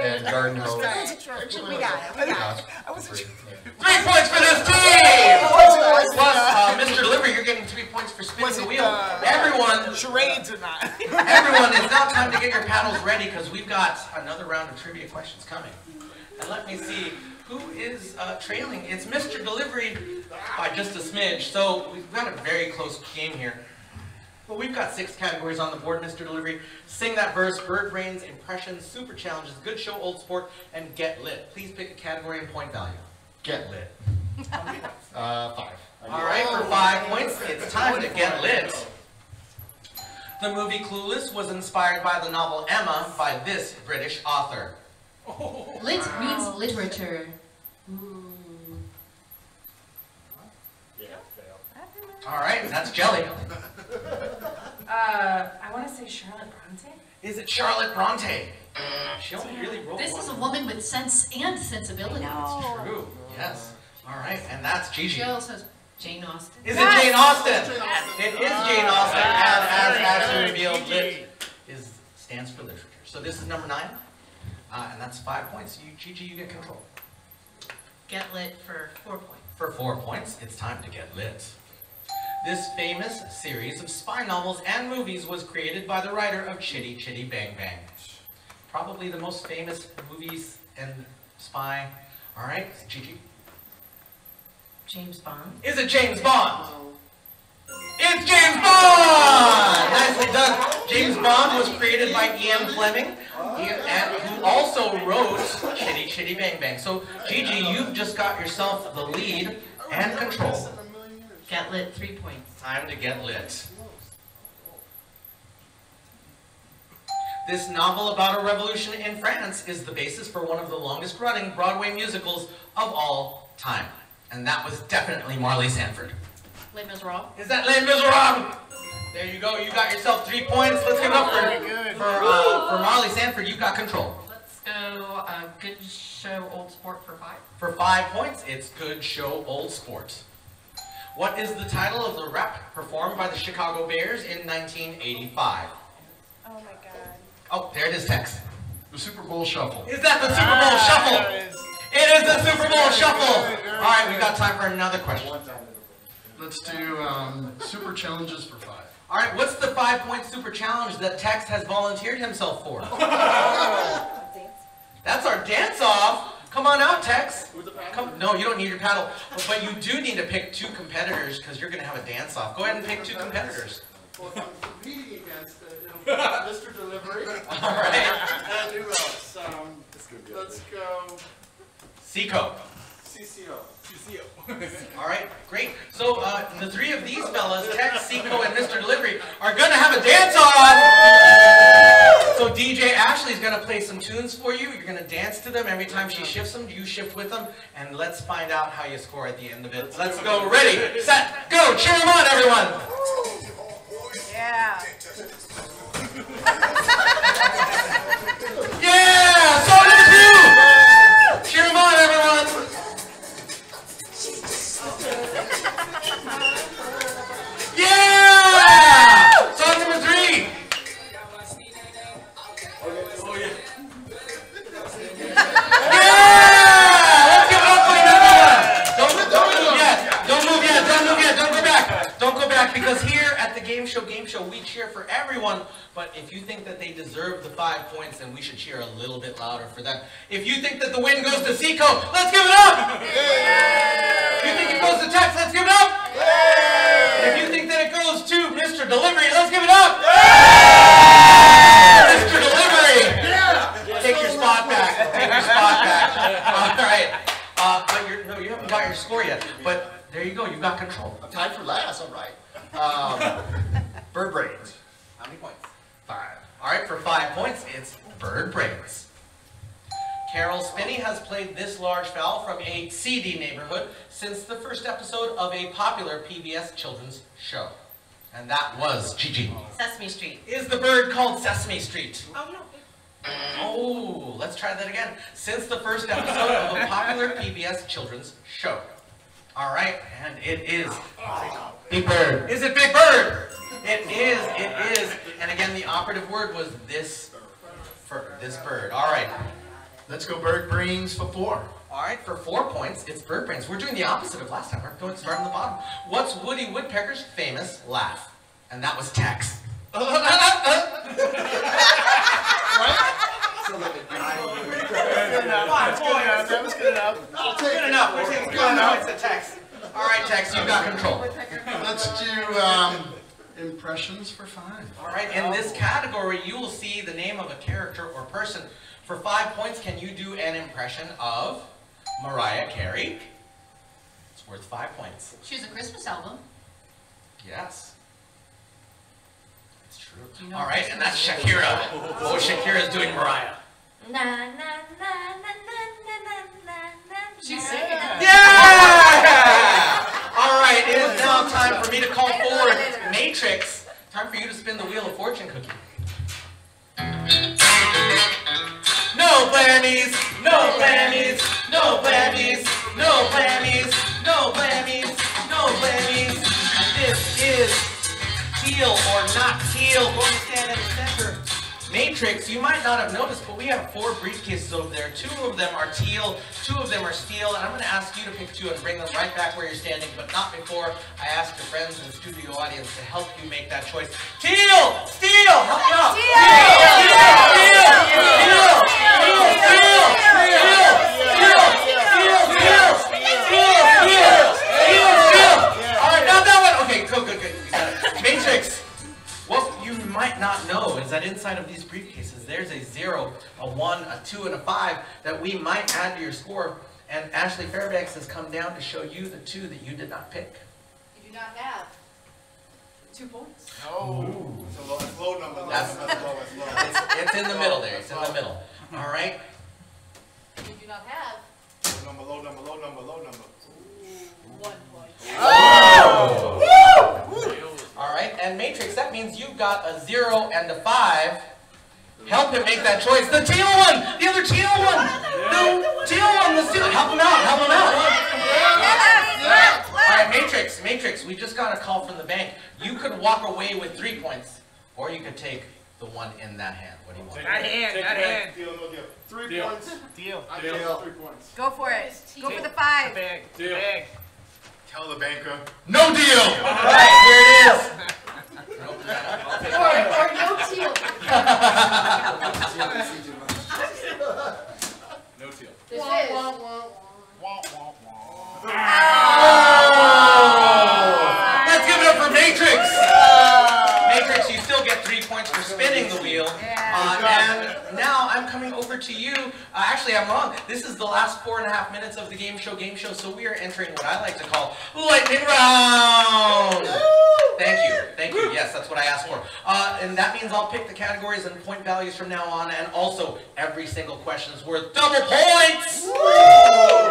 and garden hose. We got it. 3 points for this team! Plus, Mr. Delivery, you're getting 3 points for spinning the wheel. Everyone, Charades or not? everyone, it's now time to get your paddles ready because we've got another round of trivia questions coming. And let me see who is trailing. It's Mr. Delivery by just a smidge. So we've got a very close game here. Well, we've got 6 categories on the board, Mr. Delivery. Sing that verse, bird brains, impressions, super challenges, good show, old sport, and get lit. Please pick a category and point value. Get lit. 5. All right, for 5 points, it's time to get lit. The movie Clueless was inspired by the novel Emma by this British author. Lit means literature. All right, that's Jelly. I want to say Charlotte Bronte. Is it Charlotte Bronte? She only really wrote This one. is a woman with sense and sensibility. True, yes. All right, and that's Gigi. She also has Jane Austen. Is it Jane Austen? It is Jane Austen, and as actually revealed, lit stands for literature. So this is number 9, and that's 5 points. Gigi, you get control. Get lit for 4 points. For 4 points, it's time to get lit. This famous series of spy novels and movies was created by the writer of Chitty Chitty Bang Bang. Probably the most famous movies and spy. All right, Gigi. James Bond. Is it James Bond? It's James Bond! Nicely done. James Bond was created by E.M. Fleming, who also wrote Chitty Chitty Bang Bang. So, Gigi, you've just got yourself the lead and control. Get lit 3 points. Time to get lit. This novel about a revolution in France is the basis for one of the longest running Broadway musicals of all time. And that was definitely Marley Sanford. Les Miserables. Is that Les Miserables? There you go, you got yourself 3 points. Let's give it up for Marley Sanford. You got control. Let's go good show, old sport for 5. For 5 points, it's Good Show, Old Sport. What is the title of the rap performed by the Chicago Bears in 1985? Oh my god. Oh, there it is, Tex. The Super Bowl Shuffle. Is that the Super Bowl Shuffle? It is the Super Bowl Shuffle! All right, we've got time for another question. Let's do super challenges for 5. All right, what's the 5-point super challenge that Tex has volunteered himself for? That's our dance-off. Come on out, Tex. Come, no, you don't need your paddle, but you do need to pick 2 competitors because you're going to have a dance-off. Go ahead and pick 2 competitors. Well, if I'm competing against Mr. Delivery. All right. And who else? Let's go. Seco. CCO. All right, great. So the 3 of these fellas, Tex, Seco, and Mr. Delivery, are going to have a dance-off. So DJ Ashley's going to play some tunes for you. You're going to dance to them. Every time she shifts them, you shift with them. And let's find out how you score at the end of it. Let's go. Ready, set, go. Cheer them on, everyone. Yeah. Yeah! Song number 2! Cheer them on, everyone. Yeah! Song number 3. Don't go back, because here at the Gameshow, we cheer for everyone, but if you think that they deserve the 5 points, then we should cheer a little bit louder for them. If you think that the win goes to Seco, let's give it up! If you think it goes to Tex, let's give it up! If you think that it goes to Mr. Delivery, let's give it up! Mr. Delivery! Take your spot back. Take your spot back. All right. But you haven't got your score yet. But there you go. You got control. I'm tied for last, all right. Bird brains. How many points? 5. All right. For 5 points, it's bird brains. Carol Spinney has played this large fowl from a seedy neighborhood since the first episode of a popular PBS children's show. And that was Gigi. Sesame Street. Is the bird called Sesame Street? Oh, no. Oh, let's try that again. Since the first episode of a popular PBS children's show. All right, and it is Big Bird. Is it Big Bird? It is, it is. And again, the operative word was this bird. All right. Let's go bird brains for 4. All right, for 4 points, it's bird brains. We're doing the opposite of last time. We're going to start on the bottom. What's Woody Woodpecker's famous laugh? And that was Tex. That was good enough. Good enough. We're taking good enough. It's a Tex. All right, Tex, you got control. Let's do impressions for 5. All right, in this category, you will see the name of a character or person. For 5 points, can you do an impression of Mariah Carey? It's worth 5 points. She has a Christmas album. Yes. It's true. You know All right, and that's Shakira. Oh, Shakira's doing Mariah. Na na na na na na na na. She's singing. Yeah! All right, it is now time for me to call forward Matrix. Time for you to spin the Wheel of Fortune cookie. No blammies, no blammies, no blammies, no blammies, no blammies, no blammies. This is teal or not teal. Going to stand in the center. Matrix, you might not have noticed, but we have 4 briefcases over there. 2 of them are teal, 2 of them are steel, and I'm going to ask you to pick 2 and bring them right back where you're standing, but not before I ask your friends in the studio audience to help you make that choice. Teal! Steel! Help me out! All right, now that one. Okay, good. You got it. Matrix. What you might not know is that inside of these briefcases, there's a 0, a 1, a 2, and a 5 that we might add to your score. And Ashley Fairbanks has come down to show you the 2 that you did not pick. You do not have 2 points. Oh. So low number. It's in the middle there. It's in the middle. All right. You do not have Low number. 1 point. Oh! All right. And Matrix, that means you've got a 0 and a 5. Help him make that choice. The teal one! The other teal one! The teal one! The teal. Help him out! Help him out! All right, Matrix, we just got a call from the bank. You could walk away with 3 points, or you could take the one in that hand. What do you want? That hand. Deal, no deal. 3 Deal. points. Deal. I deal 3 points. Go for it. Go for the The 5. bag. Deal. The bag. Tell the banker, no deal! All right, here it is. Nope, I'll take it. Or no teal. No teal. This is over to you. Actually, I'm wrong. This is the last 4.5 minutes of the Game Show, so we are entering what I like to call Lightning Round. Thank you. Yes, that's what I asked for. And that means I'll pick the categories and point values from now on, and also every single question is worth double points.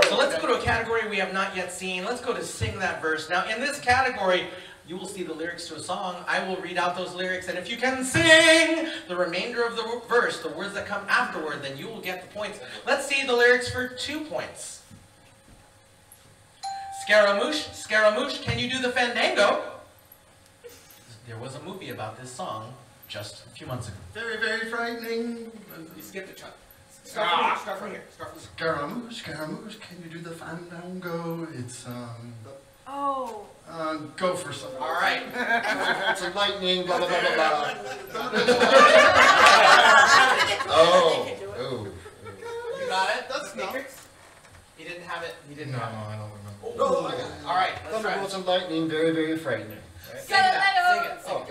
So let's go to a category we have not yet seen. Let's go to Sing That Verse. Now, in this category, you will see the lyrics to a song. I will read out those lyrics, and if you can sing the remainder of the verse, the words that come afterward, then you will get the points. Let's see the lyrics for 2 points. Scaramouche, Scaramouche, can you do the fandango? There was a movie about this song just a few months ago. Very, very frightening. You skipped a chunk. Start from here. Scaramouche, Scaramouche, can you do the fandango? It's, Oh. Go for some. All right. It's a lightning, blah, blah, blah, blah, blah. Oh. You got it? That's not. He didn't have it. He didn't No, have it. I don't remember. Oh, I got it. All right, let's try. Thunderbolts and lightning, very, very frightening. Sing that. Sing Oh, it.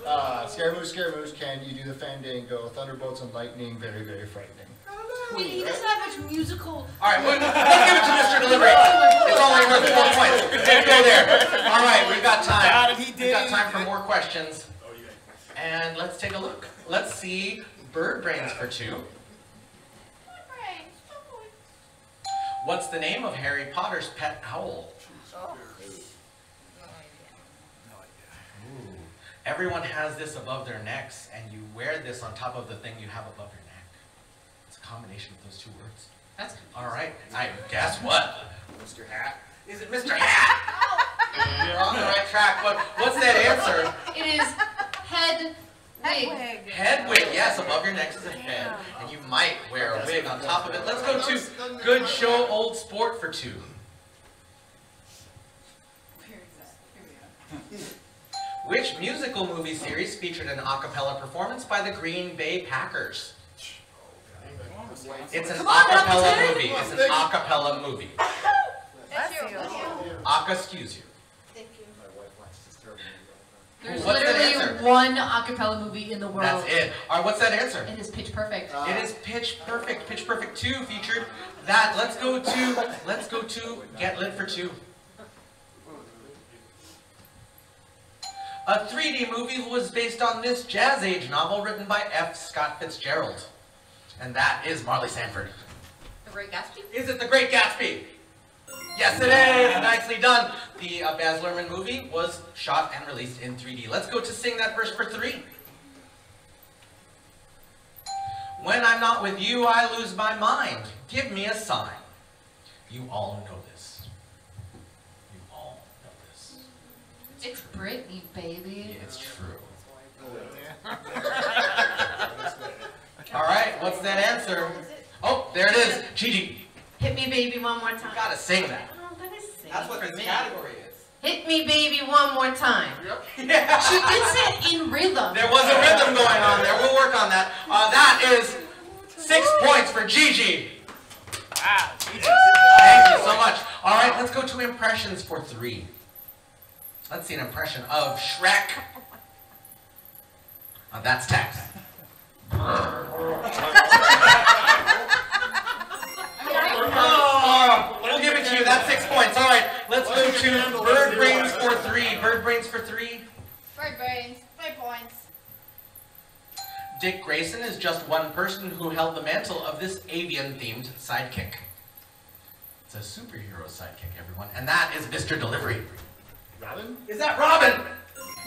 God. Scaramouche, Scaramouche, can you do the fandango? Thunderbolts and lightning, very, very frightening. He doesn't have much musical. All right, let's give it to Mr. Delivery. It's only worth 4 points. Don't go there. All right, we've got time. We've got time for more questions. And let's take a look. Let's see Bird Brains for 2. What's the name of Harry Potter's pet owl? Ooh. Everyone has this above their necks, and you wear this on top of the thing you have above your neck. It's a combination of those 2 words. That's All right. I guess what? Mr. Hat. Is it Mr. Hat? You're on the right track, but what's that answer? It is head wig. Head wig. Yes, above your neck is a head, and you might wear a wig on top of it. Let's go to Good Show Old Sport for 2. Which musical movie series featured an a cappella performance by the Green Bay Packers? It's an a cappella movie. It's an a cappella movie. Excuse you. There's What's that literally answer? one a cappella movie in the world. That's it. All right, what's that answer? It is Pitch Perfect. It is Pitch Perfect. Pitch Perfect 2 featured that. Let's go to Get Lit for 2. A 3D movie was based on this Jazz Age novel written by F. Scott Fitzgerald. And that is Marley Sanford. The Great Gatsby? Is it The Great Gatsby? Yes, it is. Nicely done. The Baz Luhrmann movie was shot and released in 3D. Let's go to Sing That Verse for 3. When I'm not with you, I lose my mind. Give me a sign. You all know this. You all know this. It's Britney, baby. It's true. All right, what's that answer? Oh, there it is. Gigi. Hit me, baby, one more You time. gotta sing that. Oh, let me sing That's what for this me. category is. Hit me, baby, one more time. Yeah. She gets it in rhythm. There was a rhythm going on there. We'll work on that. That is 6 points for Gigi. Wow. Thank you so much. All right, let's go to impressions for 3. Let's see an impression of Shrek. That's text. We'll give it to you. That's 6 points. All right, let's go to Bird Brains for 3. Bird Brains for 3. Bird brains, 3 points. Dick Grayson is just one person who held the mantle of this avian-themed sidekick. It's a superhero sidekick, everyone, and that is Mr. Delivery. Robin? Is that Robin?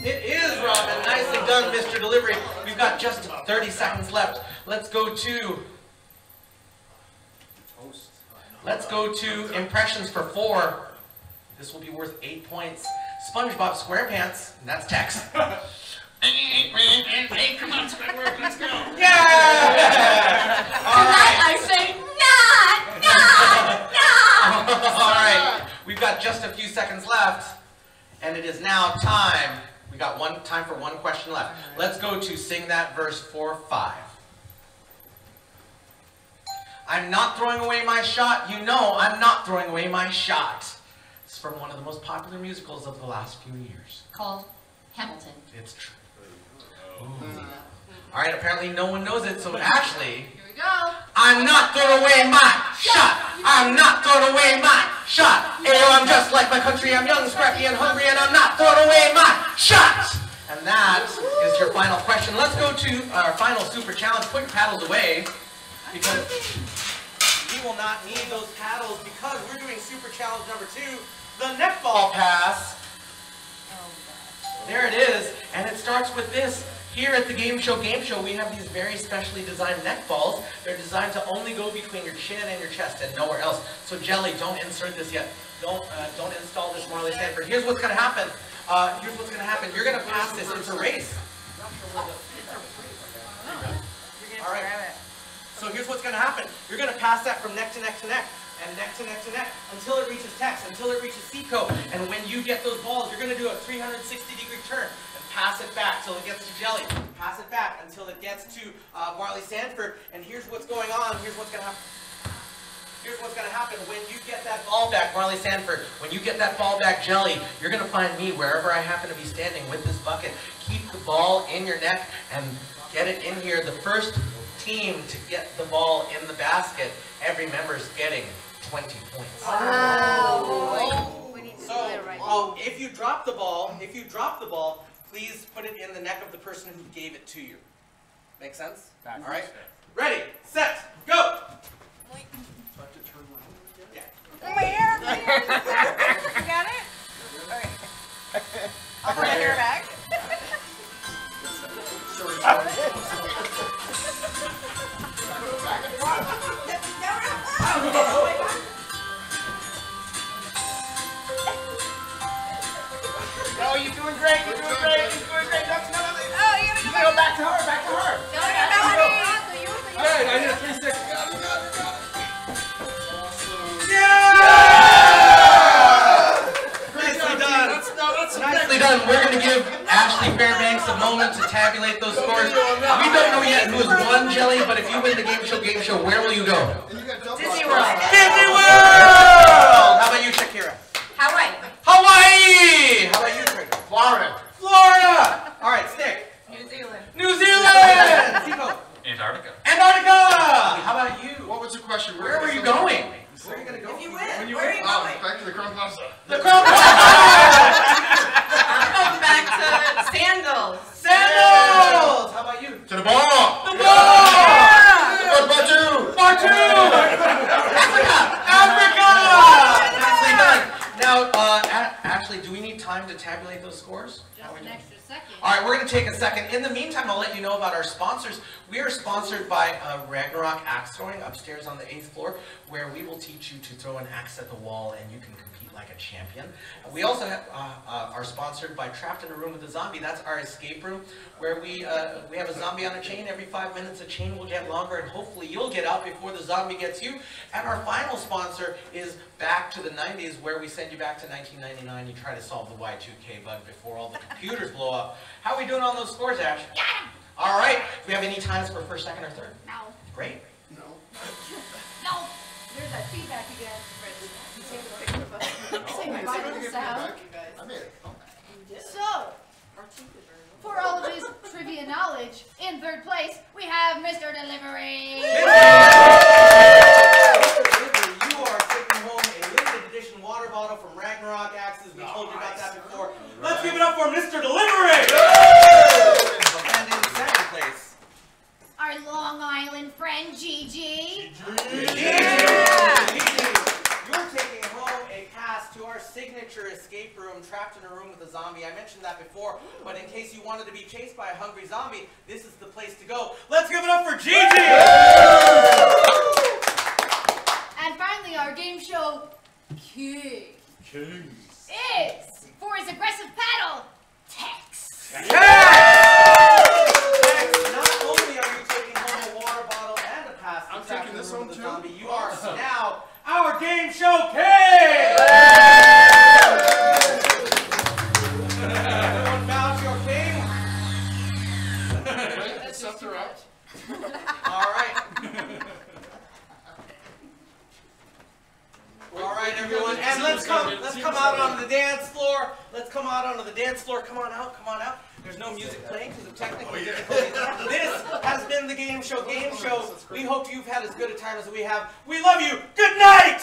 It is Robin. Nicely done, Mr. Delivery. We've got just 30 seconds left. Let's go to impressions for 4. This will be worth 8 points. SpongeBob SquarePants, and that's text. Hey, come on, Squidward, let's go. Yeah! All right. I say, All right. We've got just a few seconds left, and it is now time. We got time for one question left. Let's go to Sing That Verse for 5. I'm not throwing away my shot. You know I'm not throwing away my shot. It's from one of the most popular musicals of the last few years. called Hamilton. It's true. Ooh. All right, apparently no one knows it, so Ashley. Here we go. I'm not throwing away my shot. I'm not throwing away my shot. Ayo, I'm just like my country. I'm young, scrappy, and hungry, and I'm not throwing away my shot. And that is your final question. Let's go to our final super challenge. Put your paddles away, because we will not need those paddles because we're doing super challenge number 2, the netball pass. There it is, and it starts with this. Here at the Gameshow Gameshow, we have these very specially designed neck balls. They're designed to only go between your chin and your chest and nowhere else. So Jelly, don't insert this yet. Don't install this, Marley Sanford. Here's what's going to happen. You're going to pass this. It's a race. All right. So here's what's going to happen. You're going to pass that from neck to neck to neck, and neck to neck to neck, until it reaches Tex, until it reaches Seco. And when you get those balls, you're going to do a 360-degree turn. Pass it back till it gets to Jelly. Pass it back until it gets to Marley Sanford. And here's what's going on. Here's what's going to happen. Here's what's going to happen when you get that ball back, Marley Sanford. When you get that ball back, Jelly, you're going to find me wherever I happen to be standing with this bucket. Keep the ball in your neck and get it in here. The first team to get the ball in the basket, every member's getting 20 points. Wow. We need to do it right. If you drop the ball, please put it in the neck of the person who gave it to you. Make sense? All right. Ready, set, go. Yeah. Where? You got it? Okay. I'll put my hair back. Oh, you're doing great. You're doing great. Oh, you gotta Go back to her. Back to her. All right, I need a 360. Nicely done. Nicely done. We're going to give Ashley Fairbanks a moment to tabulate those scores. We don't know yet who has won, Jelly, but if you win the Game Show, where will you go? Disney World. Disney World! How about you, Shakira? Hawaii. Hawaii! How about you, Trigger? Florida. Florida! All right, Stick. New Zealand. New Zealand! Zico. Antarctica. Antarctica! How about you? What was the question? Where were you going? Where are you going to go? If you win, where are you going? Back to the Crown Plaza. The Crown I'm going back to Sandals. Sandals! How about you? To the ball. The ball! Bar two. Africa! Nicely done. Now, Ashley, do we need time to tabulate those scores? Just an extra second. All right, we're going to take a second. In the meantime, I'll let you know about our sponsors. We are sponsored by Ragnarok Axe Throwing upstairs on the 8th floor, where we will teach you to throw an axe at the wall and you can compete like a champion. We also are sponsored by Trapped in a Room with a Zombie. That's our escape room, where we have a zombie on a chain. Every 5 minutes, the chain will get longer, and hopefully you'll get out before the zombie gets you. And our final sponsor is Back to the 90s, where we send you back to 1999. You try to solve the Y2K bug before all the computers blow up. How are we doing on those scores, Ash? All right. Do we have any times for first, second, or third? No. Great. No. There's that feedback again. You take a picture of us. Say goodbye to the sound. I made it. So, for all of his trivia knowledge, in third place, we have Mr. Delivery. You are taking home a limited edition water bottle from Ragnarok Axes. We told you about that before. Let's give it up for Mr. Delivery! And in second place, Our Long Island friend, Gigi. You're taking home a pass to our signature escape room, Trapped in a Room with a Zombie. I mentioned that before, but in case you wanted to be chased by a hungry zombie, this is the place to go. Let's give it up for Gigi! And finally, our game show king is, for his aggressive paddle, Tex. Not only are you taking home a water bottle and a pass to Trapped in a Room with a Zombie, you are now our game show king! Everyone bow to your king. It's up to right. All right. All right, everyone, and let's come out on the dance floor. Let's come out onto the dance floor. Come on out, come on out. There's no music playing because of technical difficulties. This has been the Game Show Game Show. We hope you've had as good a time as we have. We love you. Good night!